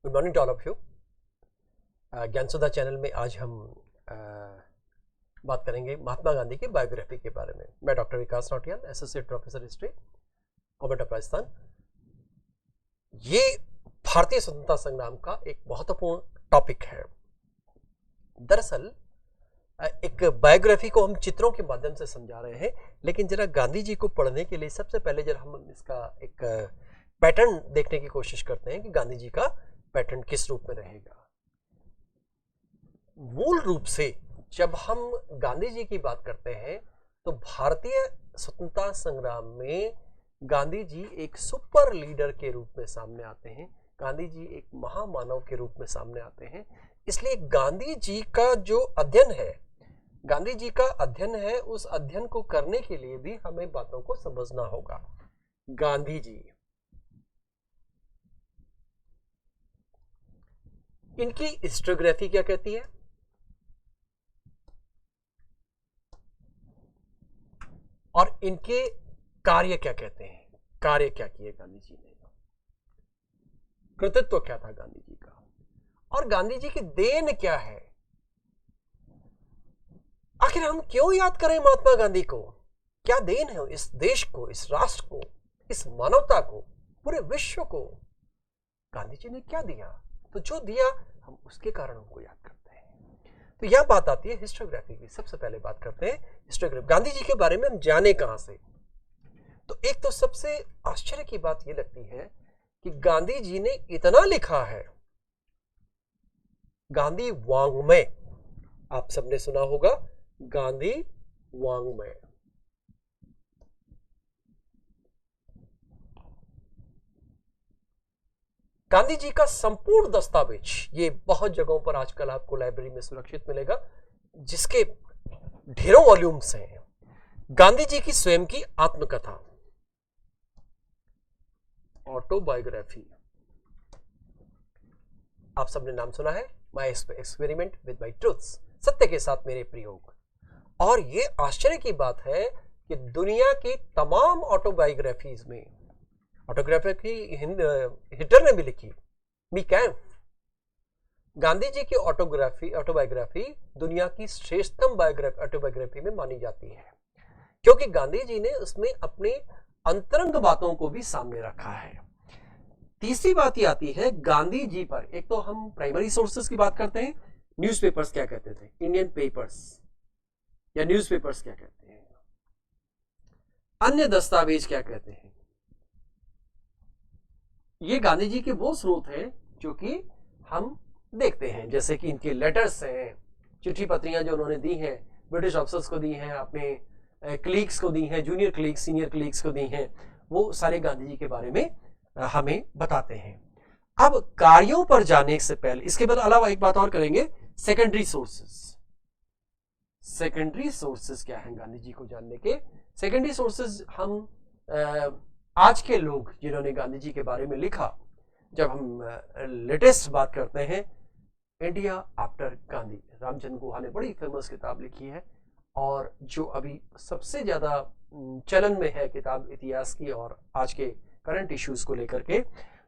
Good morning to all of you. Gyansudha channel में आज हम बात करेंगे महात्मा गांधी की बायोग्राफी के बारे में। मैं doctor Vikas Nautiyal, associate professor history, government of Rajasthan. ये भारतीय स्वतंत्रता संग्राम का एक महत्वपूर्ण टॉपिक है। दरअसल एक बायोग्राफी को हम चित्रों के माध्यम से समझा रहे हैं, लेकिन जरा गांधी जी को पढ़ने के लिए सबसे पहले जरा हम इसका एक पैटर्न देखने की कोशिश करते हैं कि गांधी जी का पैटर्न किस रूप में रहेगा। मूल रूप से जब हम गांधी जी की बात करते हैं तो भारतीय स्वतंत्रता संग्राम में गांधी जी एक सुपर लीडर के रूप में सामने आते हैं। गांधी जी एक महामानव के रूप में सामने आते हैं। इसलिए गांधी जी का जो अध्ययन है, गांधी जी का अध्ययन है, उस अध्ययन को करने के लिए भी हमें बातों को समझना होगा। गांधी जी, इनकी हिस्टोग्राफी क्या कहती है और इनके कार्य क्या कहते हैं। कार्य क्या किए गांधी जी ने, कृतित्व क्या था गांधी जी का, और गांधी जी की देन क्या है। आखिर हम क्यों याद करें महात्मा गांधी को, क्या देन है इस देश को, इस राष्ट्र को, इस मानवता को, पूरे विश्व को। गांधी जी ने क्या दिया, तो जो दिया हम उसके कारण उनको याद करते हैं। तो यह बात आती है हिस्टोग्राफी की। सबसे पहले बात करते हैं हिस्टोग्राफी, गांधी जी के बारे में हम जाने कहां से। तो एक तो सबसे आश्चर्य की बात यह लगती है कि गांधी जी ने इतना लिखा है। गांधी वाङ्मय, आप सबने सुना होगा, गांधी वाङ्मय। गांधी जी का संपूर्ण दस्तावेज, ये बहुत जगहों पर आजकल आपको लाइब्रेरी में सुरक्षित मिलेगा, जिसके ढेरों वॉल्यूम्स हैं। गांधी जी की स्वयं की आत्मकथा, ऑटोबायोग्राफी, आप सबने नाम सुना है, my experiment with my truths, सत्य के साथ मेरे प्रयोग। और ये आश्चर्य की बात है कि दुनिया की तमाम ऑटोबायोग्राफीज में, ऑटोग्राफी हिटलर ने भी लिखी, मी कैम्प, गांधी जी की ऑटोबायोग्राफी दुनिया की श्रेष्ठतम ऑटोबायोग्राफी में मानी जाती है, क्योंकि गांधी जी ने उसमें अपनी अंतरंग बातों को भी सामने रखा है। तीसरी बात ये आती है गांधी जी पर, एक तो हम प्राइमरी सोर्सेस की बात करते हैं, न्यूज़पेपर्स क्या कहते थे, इंडियन पेपर्स या न्यूज़पेपर्स क्या कहते हैं, अन्य दस्तावेज क्या कहते हैं। ये गांधी जी के वो स्रोत हैं जो कि हम देखते हैं, जैसे कि इनके लेटर्स हैं, चिट्ठी पत्रियां जो उन्होंने दी हैं, ब्रिटिश ऑफिसर्स को दी हैं, अपने क्लीग्स को दी हैं, जूनियर क्लीग्स, सीनियर क्लीग्स को दी हैं, वो सारे गांधी जी के बारे में हमें बताते हैं। अब कार्यों पर जाने से पहले, इसके बाद अलावा एक बात और करेंगे, सेकेंडरी सोर्सेस। सेकेंडरी सोर्सेस क्या है गांधी जी को जानने के। सेकेंडरी सोर्सेस हम आज के लोग जिन्होंने गांधी जी के बारे में लिखा, जब हम लेटेस्ट बात करते हैं, इंडिया आफ्टर गांधी, रामचंद्र गुहा ने बड़ी फेमस किताब लिखी है, और जो अभी सबसे ज्यादा चलन में है किताब इतिहास की और आज के करंट इश्यूज को लेकर के।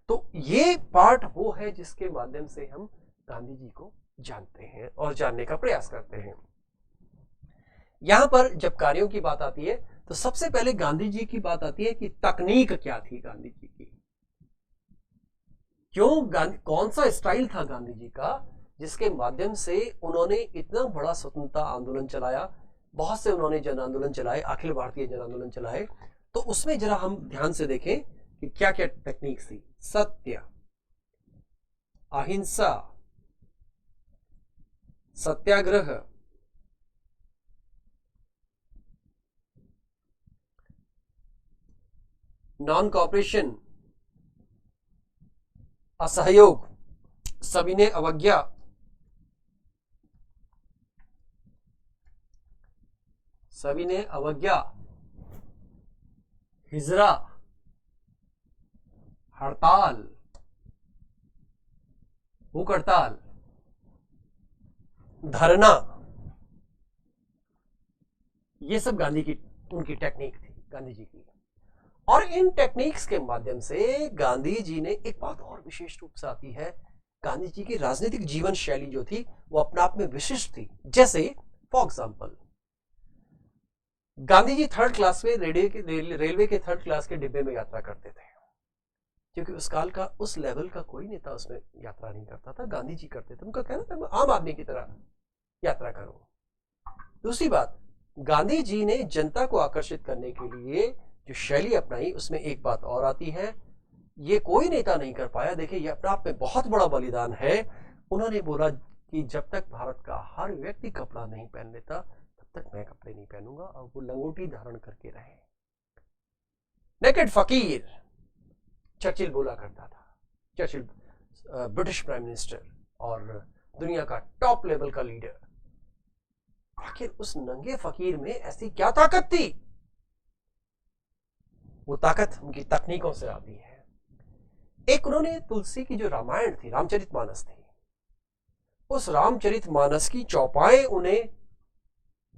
तो ये पार्ट वो है जिसके माध्यम से हम गांधी जी को जानते हैं और जानने का प्रयास करते हैं। यहां पर जब कार्यों की बात आती है तो सबसे पहले गांधी जी की बात आती है कि तकनीक क्या थी गांधी जी की, कौन सा स्टाइल था गांधी जी का जिसके माध्यम से उन्होंने इतना बड़ा स्वतंत्रता आंदोलन चलाया। बहुत से उन्होंने जन आंदोलन चलाए, अखिल भारतीय जन आंदोलन चलाए। तो उसमें जरा हम ध्यान से देखें कि क्या क्या टेक्निक थी। सत्य, अहिंसा, सत्याग्रह, नॉन कॉपरेशन, असहयोग, सविनय अवज्ञा, हिजरा, हड़ताल, भूख हड़ताल, धरना, ये सब गांधी की उनकी टेक्निक थी गांधी जी की। और इन टेक्निक्स के माध्यम से गांधी जी ने एक बात और विशेष रूप से आती है गांधी जी की राजनीतिक जीवन शैली जो थी वो अपने आप में विशिष्ट थी। जैसे for example, Gandhi ji third class में रेलवे के थर्ड क्लास के डिब्बे में यात्रा करते थे, क्योंकि उस काल का उस लेवल का कोई नेता उसमें यात्रा नहीं करता था, गांधी जी करते थे। उनका कहना था मैं आम आदमी की तरह यात्रा करूं। दूसरी बात, गांधी जी ने जनता को आकर्षित करने के लिए जो शैली अपनाई उसमें एक बात और आती है, ये कोई नेता नहीं कर पाया। देखिए, ये अपने आप में बहुत बड़ा बलिदान है। उन्होंने बोला कि जब तक भारत का हर व्यक्ति कपड़ा नहीं पहन लेता तब तक मैं कपड़े नहीं पहनूंगा, और वो लंगोटी धारण करके रहे। नेकेड फकीर चर्चिल बोला करता था। चर्चिल ब्रिटिश प्राइम मिनिस्टर और दुनिया का टॉप लेवल का लीडर, आखिर उस नंगे फकीर में ऐसी क्या ताकत थी? वो ताकत उनकी तकनीकों से आती है। एक उन्होंने तुलसी की जो रामायण थी, रामचरितमानस थी, उस रामचरितमानस की चौपाएं उन्हें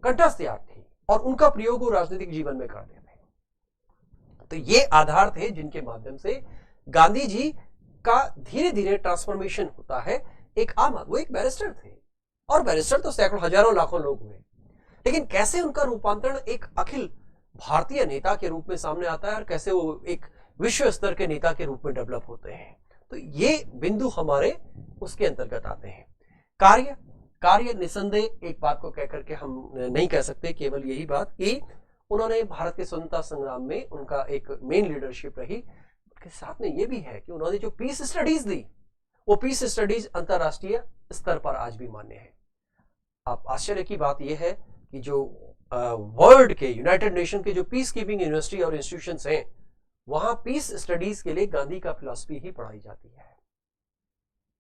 कंठस्थ याद थी और उनका प्रयोग वो राजनीतिक जीवन में करते थे। तो ये आधार थे जिनके माध्यम से गांधी जी का धीरे धीरे ट्रांसफॉर्मेशन होता है। एक आम, वो एक बैरिस्टर थे, और बैरिस्टर तो सैकड़ों हजारों लाखों लोग हुए, लेकिन कैसे उनका रूपांतरण एक अखिल भारतीय नेता के रूप में सामने आता है और कैसे वो एक विश्व स्तर के नेता के रूप में डेवलप होते हैं, तो ये बिंदु हमारे उसके अंतर्गत आते हैं। कार्य कार्य निसंदेह एक बात को कहकर के हम नहीं कह सकते केवल यही बात कि उन्होंने भारत के स्वतंत्रता संग्राम में उनका एक मेन लीडरशिप रही। उसके साथ में ये भी है कि उन्होंने जो पीस स्टडीज दी, वो पीस स्टडीज अंतरराष्ट्रीय स्तर पर आज भी मान्य है। अब आश्चर्य की बात यह है कि जो वर्ल्ड के यूनाइटेड नेशन के जो पीस कीपिंग यूनिवर्सिटी और इंस्टीट्यूशंस हैं, वहां पीस स्टडीज के लिए गांधी का फिलॉसफी ही पढ़ाई जाती है।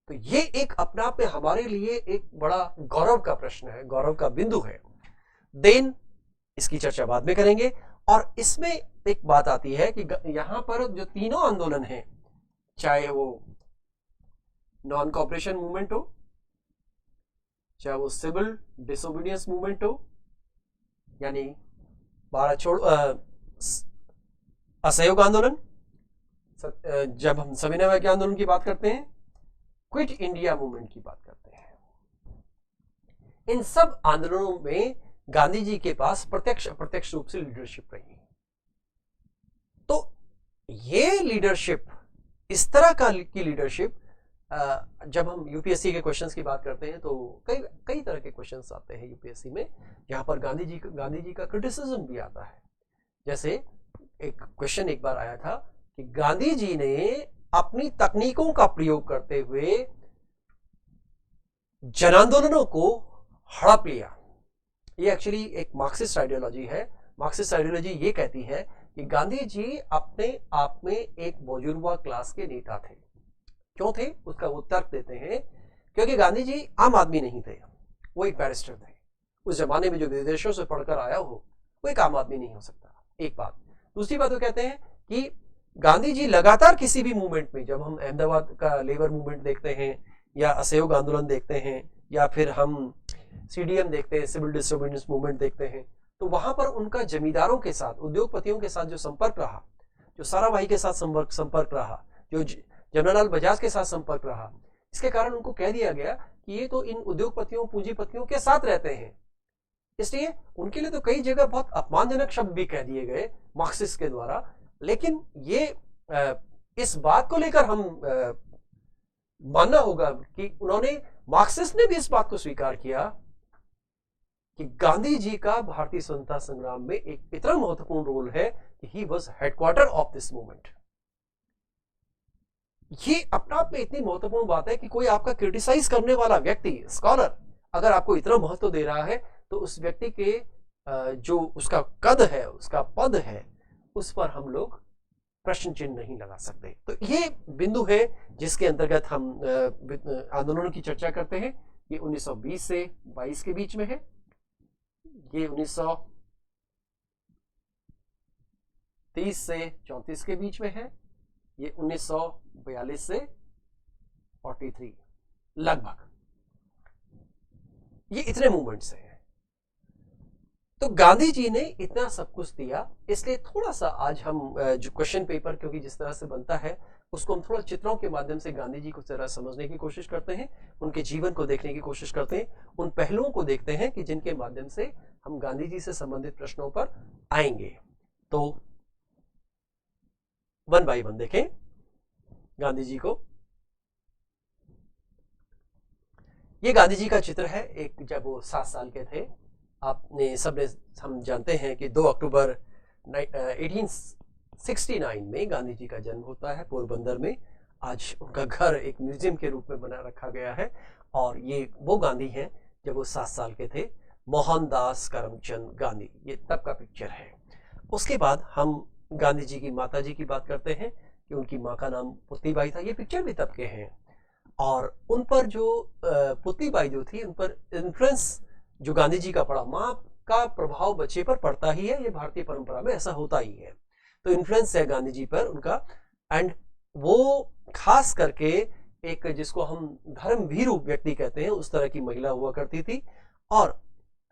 तो ये एक अपने आप में हमारे लिए एक बड़ा गौरव का प्रश्न है, गौरव का बिंदु है। देन इसकी चर्चा बाद में करेंगे। और इसमें एक बात आती है कि यहां पर जो तीनों आंदोलन हैं, चाहे वो नॉन कॉपरेशन मूवमेंट हो, चाहे वो सिविल डिसोबीडियंस मूवमेंट हो, यानी भारत छोड़ो असहयोग आंदोलन, जब हम सविनय अवज्ञा के आंदोलन की बात करते हैं, क्विट इंडिया मूवमेंट की बात करते हैं, इन सब आंदोलनों में गांधी जी के पास प्रत्यक्ष अप्रत्यक्ष रूप से लीडरशिप रही। तो ये लीडरशिप, इस तरह की लीडरशिप, जब हम यूपीएससी के क्वेश्चंस की बात करते हैं तो कई तरह के क्वेश्चंस आते हैं यूपीएससी में, जहां पर गांधी जी का क्रिटिसिज्म भी आता है। जैसे एक क्वेश्चन एक बार आया था कि गांधी जी ने अपनी तकनीकों का प्रयोग करते हुए जन आंदोलनों को हड़प लिया। ये एक्चुअली एक मार्क्सिस्ट आइडियोलॉजी है। मार्क्सिस्ट आइडियोलॉजी ये कहती है कि गांधी जी अपने आप में एक बोर्जुआ क्लास के नेता थे। क्यों थे? उसका वो तर्क देते हैं, क्योंकि गांधी जी आम आदमी नहीं थे, वो एक बैरिस्टर थे। उस जमाने में जो विदेशों से पढ़कर आया हो, वो एक आम आदमी नहीं हो सकता, एक बात। दूसरी बात वो कहते हैं कि गांधी जी लगातार किसी भी मूवमेंट में, जब हम अहमदाबाद का लेबर मूवमेंट देखते हैं या असहयोग आंदोलन देखते हैं या फिर हम सीडीएम देखते हैं, सिविल डिसोबीडियंस मूवमेंट देखते हैं, तो वहां पर उनका जमींदारों के साथ, उद्योगपतियों के साथ जो संपर्क रहा, जो साराभाई के साथ संपर्क रहा, जो जमनालाल बजाज के साथ संपर्क रहा, इसके कारण उनको कह दिया गया कि ये तो इन उद्योगपतियों पूंजीपतियों के साथ रहते हैं। इसलिए उनके लिए तो कई जगह बहुत अपमानजनक शब्द भी कह दिए गए मार्क्सिस्ट के द्वारा। लेकिन ये इस बात को लेकर हम मानना होगा कि उन्होंने, मार्क्सिस्ट ने भी इस बात को स्वीकार किया कि गांधी जी का भारतीय स्वतंत्रता संग्राम में एक इतना महत्वपूर्ण रोल है कि he was headquarter of this movement. ये अपने आप में इतनी महत्वपूर्ण बात है कि कोई आपका क्रिटिसाइज करने वाला व्यक्ति, स्कॉलर, अगर आपको इतना महत्व दे रहा है तो उस व्यक्ति के जो उसका कद है, उसका पद है, उस पर हम लोग प्रश्न चिन्ह नहीं लगा सकते। तो ये बिंदु है जिसके अंतर्गत हम आंदोलनों की चर्चा करते हैं। ये 1920 से 22 के बीच में है, ये 1930 से 34 के बीच में है, ये 1942 से 43 लगभग, ये इतने मूवमेंट्स हैं। तो गांधी जी ने इतना सब कुछ दिया, इसलिए थोड़ा सा आज हम जो क्वेश्चन पेपर, क्योंकि जिस तरह से बनता है उसको हम थोड़ा चित्रों के माध्यम से गांधी जी को जरा समझने की कोशिश करते हैं, उनके जीवन को देखने की कोशिश करते हैं, उन पहलुओं को देखते हैं कि जिनके माध्यम से हम गांधी जी से संबंधित प्रश्नों पर आएंगे। तो वन बाय वन देखें गांधी जी को। ये गांधी जी का चित्र है एक, जब वो 7 साल के थे। आपने सबने, हम जानते हैं कि 2 अक्टूबर 1869 में गांधी जी का जन्म होता है पोरबंदर में। आज उनका घर एक म्यूजियम के रूप में बना रखा गया है, और ये वो गांधी हैं जब वो 7 साल के थे। मोहनदास करमचंद गांधी, ये तब का पिक्चर है। उसके बाद हम गांधी जी की माता जी की बात करते हैं कि उनकी माँ का नाम पुतलीबाई था। ये पिक्चर भी तब के हैं, और उन पर जो पुतलीबाई जो थी, उन पर इन्फ्लुएंस जो गांधी जी का पड़ा, माँ का प्रभाव बच्चे पर पड़ता ही है, ये भारतीय परंपरा में ऐसा होता ही है। तो इन्फ्लुएंस है गांधी जी पर उनका। एंड वो खास करके एक, जिसको हम धर्मभीरू व्यक्ति कहते हैं, उस तरह की महिला हुआ करती थी। और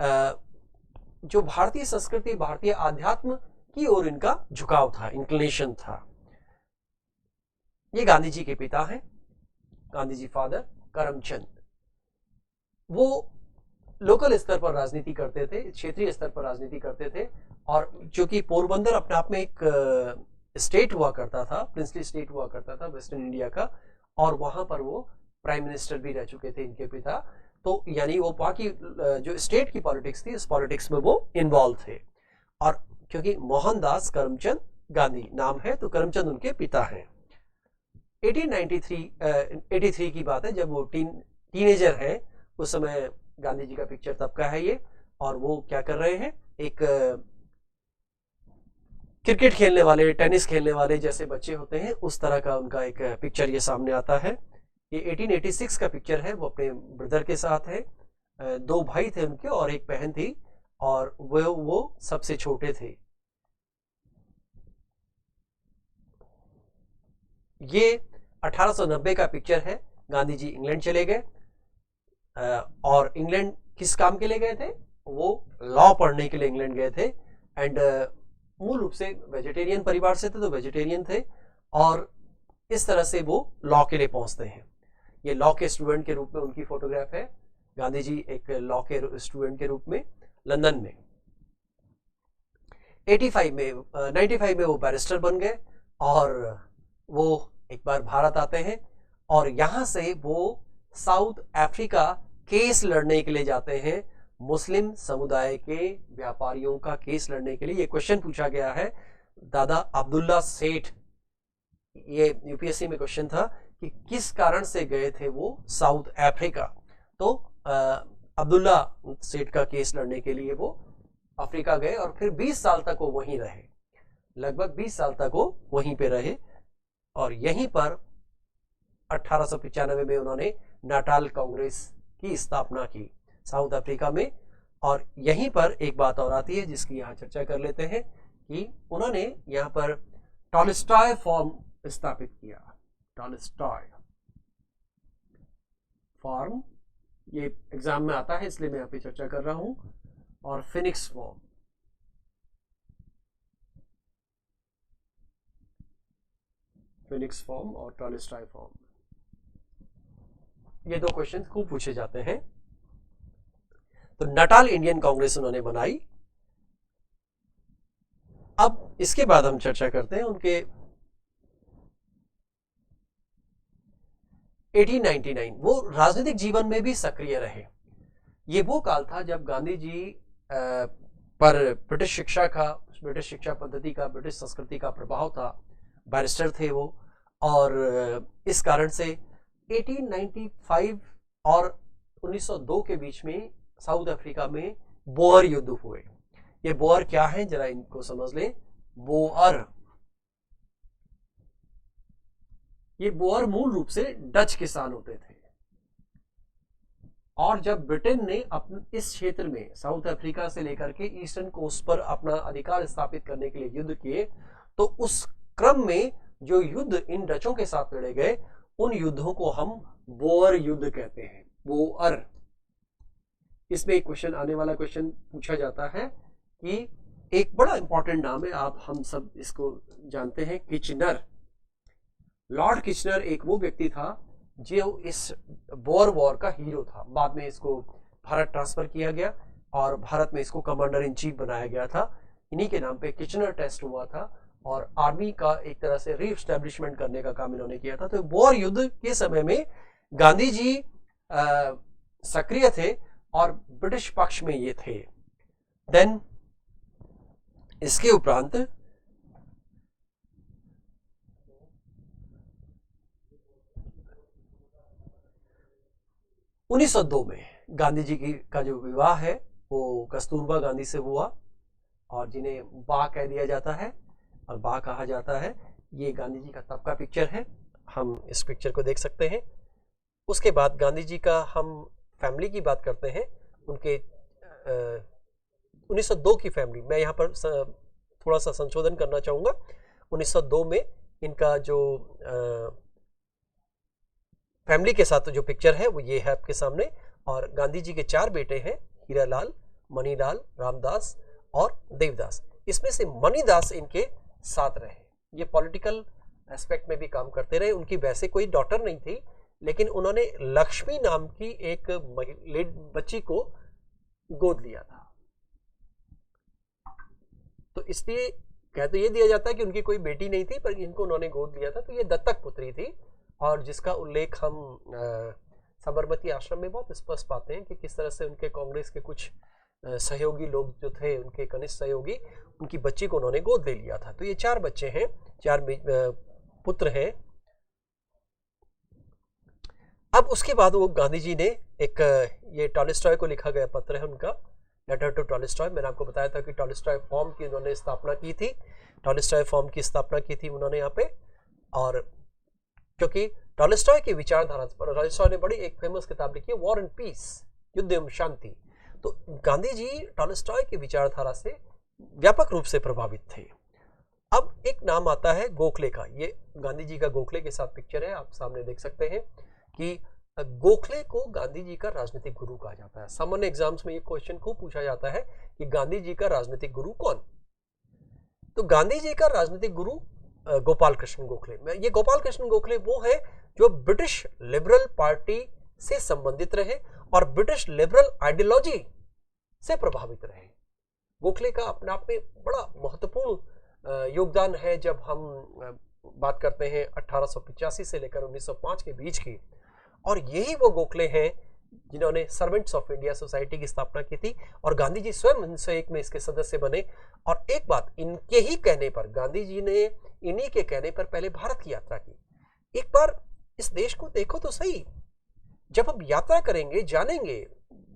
जो भारतीय संस्कृति, भारतीय आध्यात्म की ओर इनका झुकाव था, इंक्लिनेशन था। ये गांधी जी के पिता हैं, गांधी जी फादर करमचंद। वो लोकल स्तर पर राजनीति करते थे, क्षेत्रीय स्तर पर राजनीति करते थे। और चूंकि पोरबंदर अपने आप में एक स्टेट हुआ करता था, प्रिंसली स्टेट हुआ करता था वेस्टर्न इंडिया का, और वहां पर वो प्राइम मिनिस्टर भी रह चुके थे इनके पिता। तो यानी वो वहां की जो स्टेट की पॉलिटिक्स थी, उस पॉलिटिक्स में वो इन्वॉल्व थे। और क्योंकि मोहनदास करमचंद गांधी नाम है, तो करमचंद उनके पिता हैं। 1883 की बात है, जब वो टीनेजर हैं। उस समय गांधी जी का पिक्चर तब का है ये। और वो क्या कर रहे हैं, एक क्रिकेट खेलने वाले, टेनिस खेलने वाले जैसे बच्चे होते हैं, उस तरह का उनका एक पिक्चर ये सामने आता है। ये 1886 का पिक्चर है। वो अपने ब्रदर के साथ है। 2 भाई थे उनके और एक बहन थी, और वो सबसे छोटे थे। ये 1890 का पिक्चर है। गांधी जी इंग्लैंड चले गए, और इंग्लैंड किस काम के लिए गए थे? वो लॉ पढ़ने के लिए इंग्लैंड गए थे। एंड मूल रूप से वेजिटेरियन परिवार से थे, तो वेजिटेरियन थे, और इस तरह से वो लॉ के लिए पहुंचते हैं। ये लॉ के स्टूडेंट के रूप में उनकी फोटोग्राफ है। गांधी जी एक लॉ के स्टूडेंट के रूप में लंदन में। 95 में वो बैरिस्टर बन गए, और वो एक बार भारत आते हैं, और यहां से वो साउथ अफ्रीका केस लड़ने के लिए जाते हैं, मुस्लिम समुदाय के व्यापारियों का केस लड़ने के लिए। ये क्वेश्चन पूछा गया है, दादा अब्दुल्ला सेठ, ये यूपीएससी में क्वेश्चन था कि किस कारण से गए थे वो साउथ अफ्रीका। तो अब्दुल्ला सेठ का केस लड़ने के लिए वो अफ्रीका गए, और फिर 20 साल तक वो वहीं रहे। लगभग 20 साल तक वो वहीं पे रहे, और यहीं पर 1895 में उन्होंने नाटाल कांग्रेस की स्थापना की साउथ अफ्रीका में। और यहीं पर एक बात और आती है जिसकी यहाँ चर्चा कर लेते हैं, कि उन्होंने यहाँ पर टॉलस्टॉय फॉर्म स्थापित किया। टॉलस्टॉय फॉर्म, ये एग्जाम में आता है, इसलिए मैं यहाँ पे चर्चा कर रहा हूं। और फिनिक्स फॉर्म, फिनिक्स फॉर्म और टॉलस्टॉय फॉर्म, ये 2 क्वेश्चन खूब पूछे जाते हैं। तो नटाल इंडियन कांग्रेस उन्होंने बनाई। अब इसके बाद हम चर्चा करते हैं उनके 1899, वो राजनीतिक जीवन में भी सक्रिय रहे। ये वो काल था जब गांधी जी पर ब्रिटिश शिक्षा पद्धति का, ब्रिटिश संस्कृति का प्रभाव था। बैरिस्टर थे वो, और इस कारण से 1895 और 1902 के बीच में साउथ अफ्रीका में बोअर युद्ध हुए। ये बोअर क्या है, जरा इनको समझ लें। बोअर, ये बोअर मूल रूप से डच किसान होते थे, और जब ब्रिटेन ने अपने इस क्षेत्र में साउथ अफ्रीका से लेकर के ईस्टर्न कोस्ट पर अपना अधिकार स्थापित करने के लिए युद्ध किए, तो उस क्रम में जो युद्ध इन डचों के साथ लड़े गए, उन युद्धों को हम बोअर युद्ध कहते हैं। बोअर, इसमें एक क्वेश्चन, आने वाला क्वेश्चन पूछा जाता है कि एक बड़ा इंपॉर्टेंट नाम है, आप हम सब इसको जानते हैं, किचनर। लॉर्ड किचनर एक वो व्यक्ति था जो इस बोअर वॉर का हीरो था। बाद में इसको भारत ट्रांसफर किया गया और भारत में इसको कमांडर इन चीफ बनाया गया था। इन्हीं के नाम पे किचनर टेस्ट हुआ था और आर्मी का एक तरह से रीएस्टैब्लिशमेंट करने का काम इन्होंने किया था। तो बोअर युद्ध के समय में गांधी जी सक्रिय थे और ब्रिटिश पक्ष में ये थे। देन इसके उपरांत 1902 में गांधी जी की का जो विवाह है वो कस्तूरबा गांधी से हुआ और जिन्हें बा कह दिया जाता है और बा कहा जाता है। ये गांधी जी का तब का पिक्चर है, हम इस पिक्चर को देख सकते हैं। उसके बाद गांधी जी का हम फैमिली की बात करते हैं। उनके 1902 की फैमिली, मैं यहाँ पर थोड़ा सा संशोधन करना चाहूँगा। 1902 में इनका जो फैमिली के साथ जो पिक्चर है वो ये है आपके सामने। और गांधी जी के 4 बेटे हैं, हीरालाल, मणिलाल, रामदास और देवदास। इसमें से मणिदास इनके साथ रहे। ये पॉलिटिकल एस्पेक्ट में भी काम करते रहे। उनकी वैसे कोई डॉटर नहीं थी, लेकिन उन्होंने लक्ष्मी नाम की एक बच्ची को गोद लिया था। तो इसलिए कह तो ये दिया जाता है कि उनकी कोई बेटी नहीं थी, पर इनको उन्होंने गोद लिया था। तो ये दत्तक पुत्री थी और जिसका उल्लेख हम साबरमती आश्रम में बहुत स्पष्ट पाते हैं कि किस तरह से उनके कांग्रेस के कुछ सहयोगी लोग जो थे, उनके कनिष्ठ सहयोगी, उनकी बच्ची को उन्होंने गोद ले लिया था। तो ये 4 बच्चे हैं, 4 पुत्र हैं। अब उसके बाद वो गांधी जी ने एक ये टॉलस्टॉय को लिखा गया पत्र है उनका, लेटर टू टॉलस्टॉय। मैंने आपको बताया था कि टॉलस्टॉय फॉर्म की उन्होंने स्थापना की थी। टॉलस्टॉय फॉर्म की स्थापना की थी उन्होंने यहाँ पे। और क्योंकि टॉलस्टॉय की विचारधारा पर टॉलस्टॉय ने बड़ी एक फेमस किताब लिखी है, वॉर एंड पीस, युद्ध एवं शांति। तो गांधी जी टॉलस्टॉय की विचारधारा से व्यापक रूप से प्रभावित थे। अब एक नाम आता है गोखले का। ये गांधी जी का गोखले के साथ पिक्चर है, आप सामने देख सकते हैं कि गोखले को गांधी जी का राजनीतिक गुरु कहा जाता है। सामान्य एग्जाम्स में ये क्वेश्चन खूब पूछा जाता है कि गांधी जी का राजनीतिक गुरु कौन। तो गांधी जी का राजनीतिक गुरु गोपाल कृष्ण गोखले। ये गोपाल कृष्ण गोखले वो है जो ब्रिटिश लिबरल पार्टी से संबंधित रहे और ब्रिटिश लिबरल आइडियोलॉजी से प्रभावित रहे। गोखले का अपने आप में बड़ा महत्वपूर्ण योगदान है जब हम बात करते हैं 1885 से लेकर 1905 के बीच की। और यही वो गोखले हैं जिन्होंने सर्वेंट्स ऑफ इंडिया सोसाइटी की स्थापना की थी और गांधी जी स्वयं 1901 में इसके सदस्य बने। और एक बात, इनके ही कहने पर गांधी जी ने इन्हीं के कहने पर पहले भारत की यात्रा की। एक बार इस देश को देखो तो सही, जब हम यात्रा करेंगे, जानेंगे,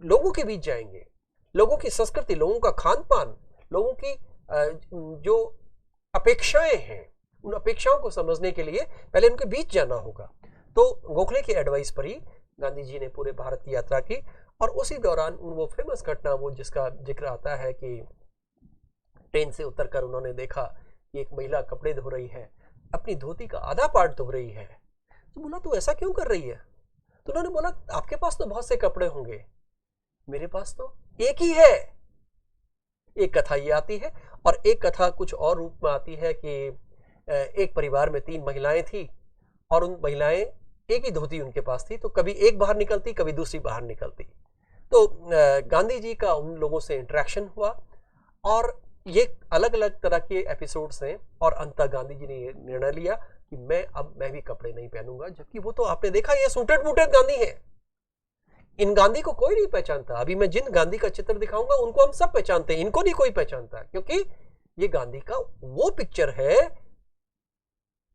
लोगों के बीच जाएंगे, लोगों की संस्कृति, लोगों का खान पान, लोगों की जो अपेक्षाएं हैं, उन अपेक्षाओं को समझने के लिए पहले उनके बीच जाना होगा। तो गोखले के एडवाइस पर ही गांधी जी ने पूरे भारत की यात्रा की। और उसी दौरान वो फेमस घटना, वो जिसका जिक्र आता है कि ट्रेन से उतरकर उन्होंने देखा कि एक महिला कपड़े धो रही है, अपनी धोती का आधा पार्ट धो रही है। तो बोला तू ऐसा क्यों कर रही है? तो उन्होंने बोला आपके पास तो बहुत से कपड़े होंगे, मेरे पास तो एक ही है। एक कथा ये आती है और एक कथा कुछ और रूप में आती है कि एक परिवार में 3 महिलाएं थी और उन महिलाएं एक ही धोती उनके पास थी, तो कभी एक बाहर निकलती, कभी दूसरी बाहर निकलती। तो गांधी जी का उन लोगों से इंटरेक्शन हुआ और ये अलग अलग तरह के एपिसोड्स हैं और अंततः गांधी जी ने ये निर्णय लिया कि मैं भी कपड़े नहीं पहनूंगा। जबकि वो तो आपने देखा ये सूटेड बूटेड गांधी है, इन गांधी को कोई नहीं पहचानता। अभी मैं जिन गांधी का चित्र दिखाऊंगा उनको हम सब पहचानते हैं, इनको नहीं कोई पहचानता, क्योंकि ये गांधी का वो पिक्चर है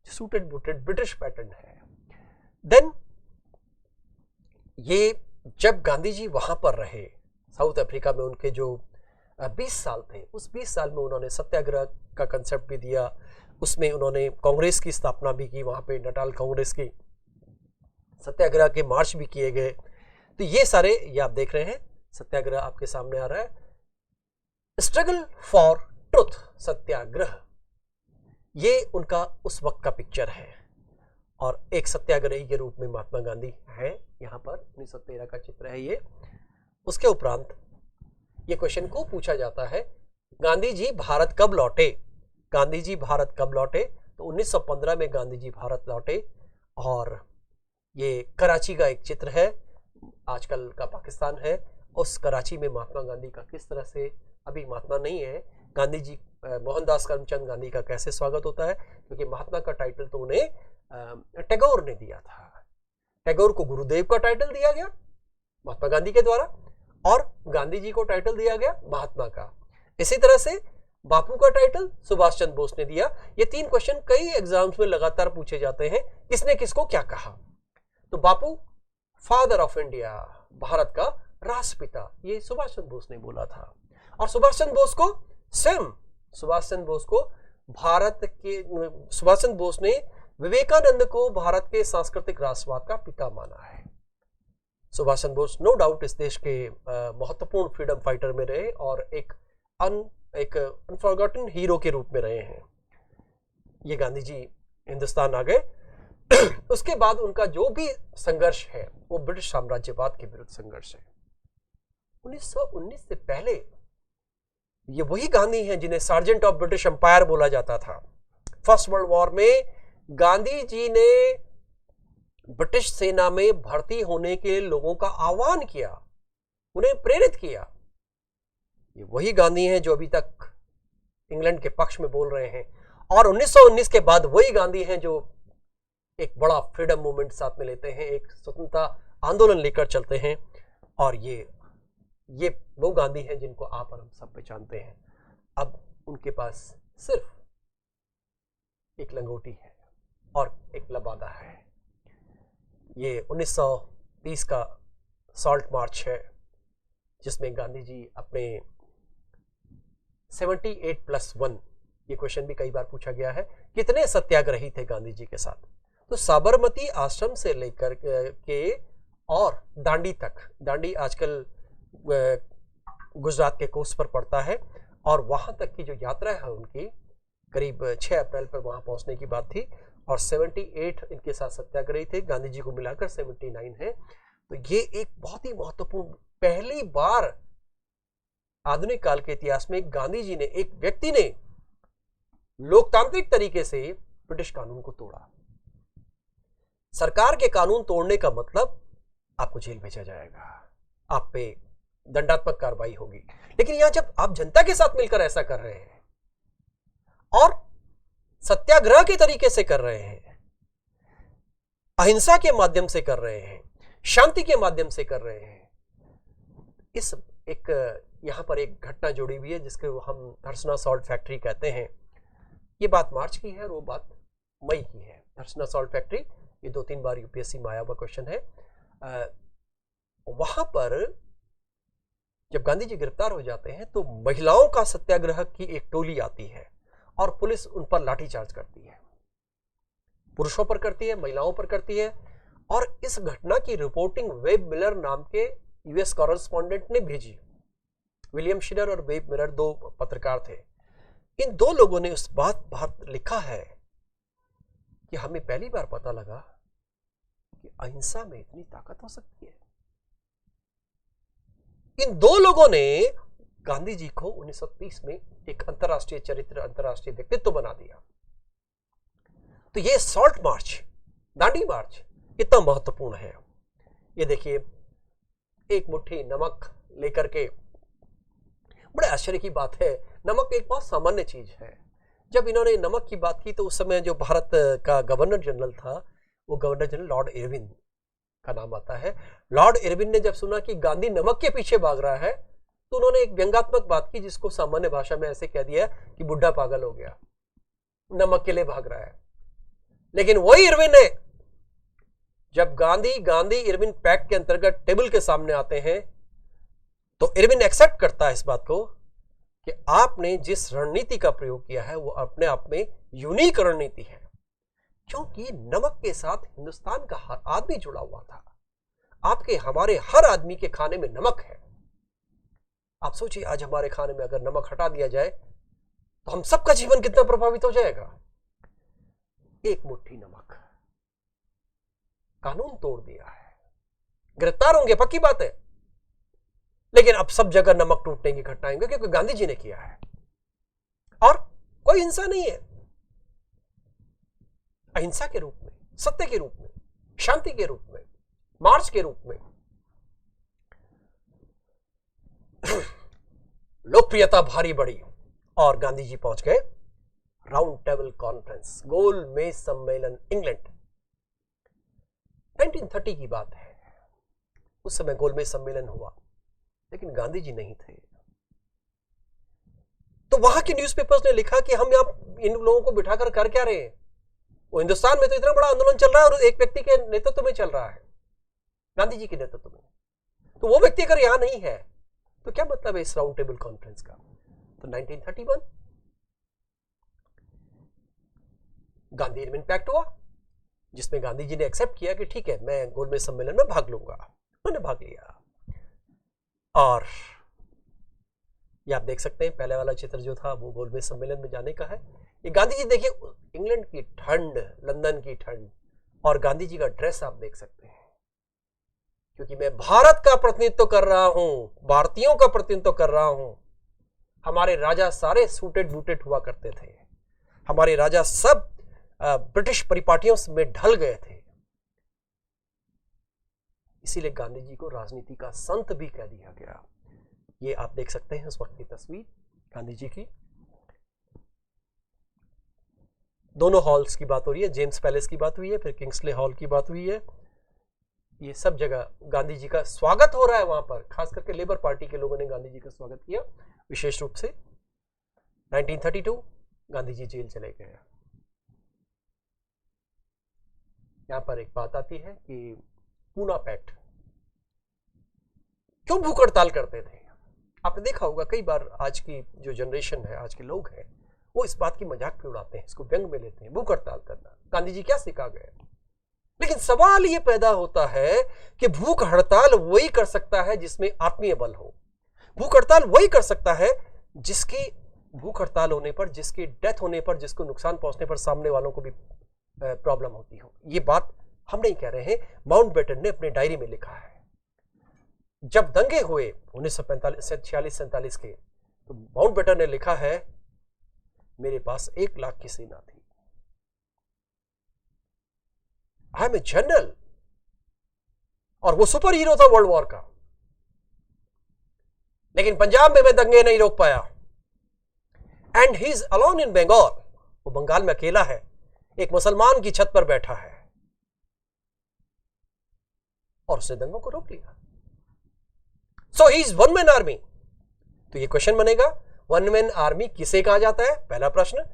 सूटेड बूटेड ब्रिटिश पैटर्न है। देन ये जब गांधी जी वहां पर रहे साउथ अफ्रीका में, उनके जो 20 साल थे, उस 20 साल में उन्होंने सत्याग्रह का कंसेप्ट भी दिया। उसमें उन्होंने कांग्रेस की स्थापना भी की, वहां पे नटाल कांग्रेस की सत्याग्रह के मार्च भी किए गए। तो ये सारे ये आप देख रहे हैं, सत्याग्रह आपके सामने आ रहा है। स्ट्रगल फॉर ट्रुथ सत्याग्रह, ये उनका उस वक्त का पिक्चर है और एक सत्याग्रही के रूप में महात्मा गांधी है। यहाँ पर 1913 का चित्र है ये। उसके उपरांत ये क्वेश्चन को पूछा जाता है, गांधी जी भारत कब लौटे? गांधी जी भारत कब लौटे? तो 1915 में गांधी जी भारत लौटे और ये कराची का एक चित्र है, आजकल का पाकिस्तान है, उस कराची में महात्मा गांधी का किस तरह से, अभी महात्मा नहीं है, गांधी जी मोहनदास करमचंद गांधी का कैसे स्वागत होता है, क्योंकि महात्मा का टाइटल तो उन्हें टैगोर ने दिया था। टैगोर को गुरुदेव का टाइटल दिया गया महात्मा गांधी के द्वारा और गांधी जी को टाइटल दिया गया महात्मा का। इसी तरह से बापू का टाइटल सुभाष चंद्र बोस ने दिया। ये 3 क्वेश्चन कई एग्जाम्स में लगातार पूछे जाते हैं, किसने किसको क्या कहा। तो बापू फादर ऑफ इंडिया, भारत का राष्ट्रपिता, ये सुभाष चंद्र बोस ने बोला था। और सुभाष चंद्र बोस को स्वयं सुभाष चंद्र बोस ने विवेकानंद को भारत के सांस्कृतिक राष्ट्रवाद का पिता माना है। सुभाष चंद्र बोस नो डाउट इस देश के महत्वपूर्ण फ्रीडम फाइटर में रहे और एक अनफॉरगॉटन हीरो के रूप में रहे हैं। ये गांधी जी हिंदुस्तान आ गए उसके बाद उनका जो भी संघर्ष है वो ब्रिटिश साम्राज्यवाद के विरुद्ध संघर्ष है। 1919 से पहले ये वही गांधी हैं जिन्हें सार्जेंट ऑफ ब्रिटिश एम्पायर बोला जाता था। फर्स्ट वर्ल्ड वॉर में गांधी जी ने ब्रिटिश सेना में भर्ती होने के लोगों का आह्वान किया, उन्हें प्रेरित किया। ये वही गांधी हैं जो अभी तक इंग्लैंड के पक्ष में बोल रहे हैं। और 1919 के बाद वही गांधी हैं जो एक बड़ा फ्रीडम मूवमेंट साथ में लेते हैं, एक स्वतंत्रता आंदोलन लेकर चलते हैं। और ये वो गांधी हैं जिनको आप और हम सब पहचानते हैं। अब उनके पास सिर्फ एक लंगोटी है और एक लबादा है। ये 1930 का सॉल्ट मार्च है जिसमें गांधी जी अपने 78+1, ये क्वेश्चन भी कई बार पूछा गया है, कितने सत्याग्रही थे गांधी जी के साथ। तो साबरमती आश्रम से लेकर के और दांडी तक, दांडी आजकल गुजरात के कोस्ट पर पड़ता है, और वहां तक की जो यात्रा है उनकी करीब 6 अप्रैल पर वहां पहुंचने की बात थी। और 78 इनके साथ सत्याग्रही थे, गांधी जी को मिलाकर 79 है। तो ये एक बहुत ही महत्वपूर्ण, पहली बार आधुनिक काल के इतिहास में गांधी जी ने, एक व्यक्ति ने लोकतांत्रिक तरीके से ब्रिटिश कानून को तोड़ा। सरकार के कानून तोड़ने का मतलब आपको जेल भेजा जाएगा, आप पे दंडात्मक कार्रवाई होगी। लेकिन यहां जब आप जनता के साथ मिलकर ऐसा कर रहे हैं और सत्याग्रह के तरीके से कर रहे हैं, अहिंसा के माध्यम से कर रहे हैं, शांति के माध्यम से कर रहे हैं, इस एक यहां पर एक घटना जुड़ी हुई है जिसको हम धरसना सॉल्ट फैक्ट्री कहते हैं। ये बात मार्च की है और वो बात मई की है। धरसना सॉल्ट फैक्ट्री, ये 2-3 बार यूपीएससी में आया हुआ क्वेश्चन है। वहां पर जब गांधी जी गिरफ्तार हो जाते हैं तो महिलाओं का सत्याग्रह की एक टोली आती है और पुलिस उन पर लाठीचार्ज करती है, पुरुषों पर करती है, महिलाओं पर करती है। और इस घटना की रिपोर्टिंग वेब मिलर नाम के यूएस कॉरेस्पॉन्डेंट ने भेजी। विलियम शिलर और वेब मिलर 2 पत्रकार थे। इन 2 लोगों ने उस बात लिखा है कि हमें पहली बार पता लगा कि अहिंसा में इतनी ताकत हो सकती है। इन 2 लोगों ने गांधी जी को 1930 में एक अंतरराष्ट्रीय चरित्र, अंतरराष्ट्रीय व्यक्तित्व बना दिया। तो ये सॉल्ट मार्च, दांडी मार्च इतना महत्वपूर्ण है। ये देखिए, एक मुट्ठी नमक लेकर के, बड़े आश्चर्य की बात है, नमक एक बहुत सामान्य चीज है। जब इन्होंने नमक की बात की तो उस समय जो भारत का गवर्नर जनरल था, वो गवर्नर जनरल लॉर्ड इरविन का नाम आता है। लॉर्ड इरविन ने जब सुना कि गांधी नमक के पीछे भाग रहा है तो उन्होंने एक व्यंग्यात्मक बात की जिसको सामान्य भाषा में ऐसे कह दिया कि बुढ़ा पागल हो गया, नमक के लिए भाग रहा है। लेकिन वही इरविन है, जब गांधी इरविन पैक्ट के अंतर्गत टेबल के सामने आते हैं तो इरविन एक्सेप्ट करता है इस बात को कि आपने जिस रणनीति का प्रयोग किया है वो अपने आप में यूनिक रणनीति है, क्योंकि नमक के साथ हिंदुस्तान का हर आदमी जुड़ा हुआ था। आपके हमारे हर आदमी के खाने में नमक है। आप सोचिए, आज हमारे खाने में अगर नमक हटा दिया जाए तो हम सबका जीवन कितना प्रभावित हो जाएगा। एक मुट्ठी नमक, कानून तोड़ दिया है, गिरफ्तार होंगे पक्की बात है, लेकिन अब सब जगह नमक टूटने की घटनाएं होंगी क्योंकि गांधी जी ने किया है और कोई हिंसा नहीं है। अहिंसा के रूप में, सत्य के रूप में, शांति के रूप में, मार्च के रूप में। लोकप्रियता भारी बढ़ी और गांधी जी पहुंच गए राउंड टेबल कॉन्फ्रेंस, गोल मेज सम्मेलन, इंग्लैंड। 1930 की बात है। उस समय गोल मेज सम्मेलन हुआ, लेकिन गांधी जी नहीं थे। तो वहां के न्यूज़पेपर्स ने लिखा कि हम यहां इन लोगों को बिठाकर कर क्या रहे हैं? वो हिंदुस्तान में तो इतना बड़ा आंदोलन चल रहा है और एक व्यक्ति के नेतृत्व में चल रहा है, गांधी जी के नेतृत्व में। तो वो व्यक्ति अगर यहां नहीं है तो क्या मतलब है इस राउंड टेबल कॉन्फ्रेंस का? तो 1931 गांधी एडमिन पैक्ट हुआ, जिसमें गांधी जी ने एक्सेप्ट किया कि ठीक है, मैं गोलमेज सम्मेलन में भाग लूंगा। उन्होंने भाग लिया। और ये आप देख सकते हैं, पहले वाला चित्र जो था वो गोलमेज सम्मेलन में जाने का है। ये गांधी जी देखिए, इंग्लैंड की ठंड, लंदन की ठंड, और गांधी जी का ड्रेस आप देख सकते हैं, क्योंकि मैं भारत का प्रतिनिधित्व कर रहा हूं, भारतीयों का प्रतिनिधित्व कर रहा हूं। हमारे राजा सारे सूटेड बूटेड हुआ करते थे, हमारे राजा सब ब्रिटिश परिपाटियों में ढल गए थे। इसीलिए गांधी जी को राजनीति का संत भी कह दिया गया। ये आप देख सकते हैं उस वक्त की तस्वीर गांधी जी की। दोनों हॉल्स की बात हो रही है, जेम्स पैलेस की बात हुई है, फिर किंग्सले हॉल की बात हुई है। ये सब जगह गांधी जी का स्वागत हो रहा है। वहां पर खास करके लेबर पार्टी के लोगों ने गांधी जी का स्वागत किया विशेष रूप से। 1932 गांधी जी जेल चले गए। यहां पर एक बात आती है कि पूना पैक्ट, क्यों भूख हड़ताल करते थे? आपने देखा होगा कई बार, आज की जो जनरेशन है, आज के लोग हैं, वो इस बात की मजाक में उड़ाते हैं, इसको व्यंग में लेते हैं, भूख हड़ताल करना। गांधी जी क्या सिखा गए? लेकिन सवाल ये पैदा होता है कि भूख हड़ताल वही कर सकता है जिसमें आत्मीय बल हो। भूख हड़ताल वही कर सकता है जिसकी भूख हड़ताल होने पर, जिसकी डेथ होने पर, जिसको नुकसान पहुंचने पर सामने वालों को भी प्रॉब्लम होती हो। ये बात हम नहीं कह रहे हैं, माउंटबेटन ने अपने डायरी में लिखा है। जब दंगे हुए 1946-47 के, तो माउंटबेटन ने लिखा है, मेरे पास 1 लाख की सेना थी, आई एम ए जनरल, और वो सुपर हीरो था वर्ल्ड वॉर का। लेकिन पंजाब में मैं दंगे नहीं रोक पाया। And he is alone in Bengal, वो बंगाल में अकेला है, एक मुसलमान की छत पर बैठा है, और उसने दंगों को रोक लिया। So he is one man army. तो ये क्वेश्चन बनेगा, वन मैन आर्मी किसे कहा जाता है? पहला प्रश्न।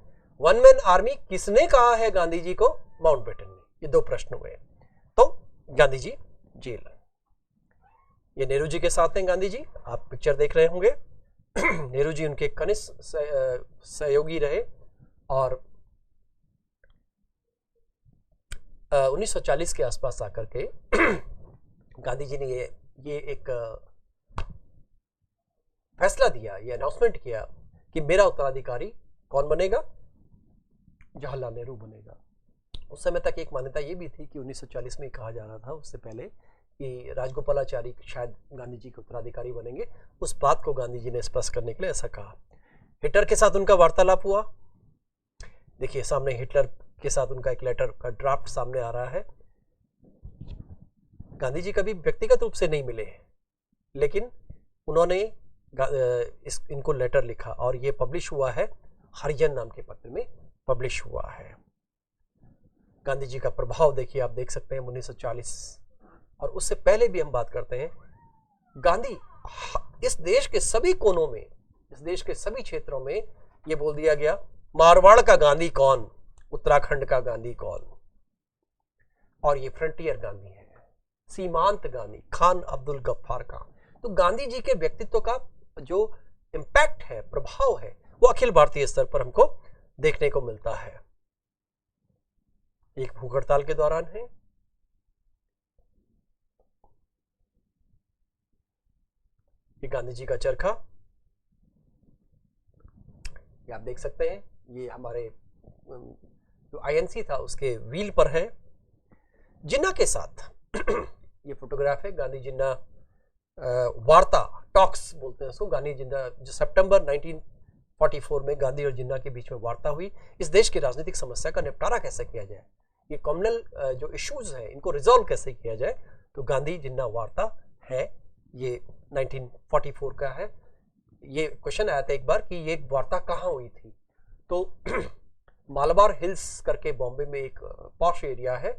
वन मैन आर्मी किसने कहा है गांधी जी को? माउंटबेटन ने। ये 2 प्रश्न हुए। तो गांधी जी जेल। ये नेहरू जी के साथ हैं गांधी जी, आप पिक्चर देख रहे होंगे। नेहरू जी उनके कनिष्ठ सहयोगी रहे, और 1940 के आसपास आकर के गांधी जी ने ये एक फैसला दिया, ये अनाउंसमेंट किया कि मेरा उत्तराधिकारी कौन बनेगा? जवाहरलाल नेहरू बनेगा। उस समय तक एक मान्यता ये भी थी कि 1940 में कहा जा रहा था, उससे पहले, कि राजगोपालाचारी शायद गांधी जी के उत्तराधिकारी बनेंगे। उस बात को गांधी जी ने स्पष्ट करने के लिए ऐसा कहा। हिटलर के साथ उनका वार्तालाप हुआ। देखिए सामने हिटलर के साथ उनका एक लेटर का ड्राफ्ट सामने आ रहा है। गांधी जी कभी व्यक्तिगत रूप से नहीं मिले, लेकिन उन्होंने इनको लेटर लिखा, और ये पब्लिश हुआ है, हरिजन नाम के पत्र में पब्लिश हुआ है। गांधी जी का प्रभाव देखिए, आप देख सकते हैं 1940, और उससे पहले भी हम बात करते हैं। गांधी इस देश के सभी कोनों में, इस देश के सभी क्षेत्रों में ये बोल दिया गया, मारवाड़ का गांधी कौन, उत्तराखंड का गांधी कौन, और ये फ्रंटियर गांधी है, सीमांत गांधी, खान अब्दुल गफ्फार का। तो गांधी जी के व्यक्तित्व का जो इंपैक्ट है, प्रभाव है, वो अखिल भारतीय स्तर पर हमको देखने को मिलता है। एक भूख हड़ताल के दौरान है, ये गांधी जी का चरखा, ये आप देख सकते हैं, ये हमारे जो आईएनसी था उसके व्हील पर है। जिन्ना के साथ ये फोटोग्राफ है, गांधी जिन्ना वार्ता, टॉक्स बोलते हैं उसको, गांधी जिन्ना, जो सितंबर 1944 में गांधी और जिन्ना के बीच में वार्ता हुई, इस देश की राजनीतिक समस्या का निपटारा कैसे किया जाए, ये कॉमनल जो इश्यूज हैं इनको रिजॉल्व कैसे किया जाए, तो गांधी जिन्ना वार्ता है, ये 1944 का है। ये क्वेश्चन आया था एक बार कि ये वार्ता कहाँ हुई थी, तो मालाबार हिल्स करके बॉम्बे में एक पॉश एरिया है,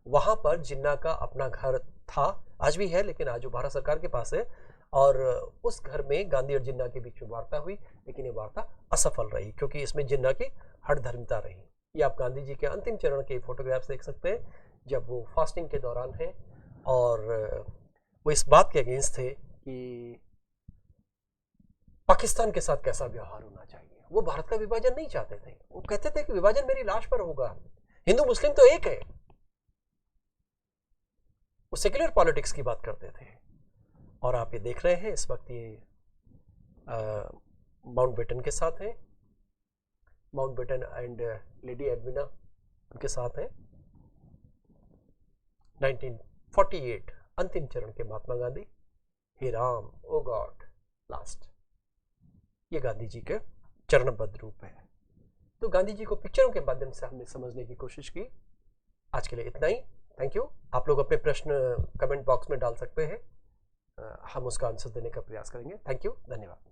वहाँ पर जिन्ना का अपना घर था, आज भी है लेकिन आज वो भारत सरकार के पास है, और उस घर में गांधी और जिन्ना के बीच में वार्ता हुई, लेकिन ये वार्ता असफल रही क्योंकि इसमें जिन्ना की हठधर्मिता रही। ये आप गांधी जी के अंतिम चरण के फोटोग्राफ्स देख सकते हैं जब वो फास्टिंग के दौरान है, और वो इस बात के अगेंस्ट थे कि पाकिस्तान के साथ कैसा व्यवहार होना चाहिए। वो भारत का विभाजन नहीं चाहते थे, वो कहते थे कि विभाजन मेरी लाश पर होगा, हिंदू मुस्लिम तो एक है। वो सेक्युलर पॉलिटिक्स की बात करते थे। और आप ये देख रहे हैं इस वक्त ये माउंटबेटन के साथ हैं, माउंटबेटन एंड लेडी एडविना उनके साथ हैं। 1948 अंतिम चरण के महात्मा गांधी, हे राम ओ गॉड लास्ट, ये गांधी जी के चरणबद्ध रूप है। तो गांधी जी को पिक्चरों के माध्यम से हमने समझने की कोशिश की। आज के लिए इतना ही, थैंक यू। आप लोग अपने प्रश्न कमेंट बॉक्स में डाल सकते हैं, हम उसका आंसर देने का प्रयास करेंगे। थैंक यू, धन्यवाद।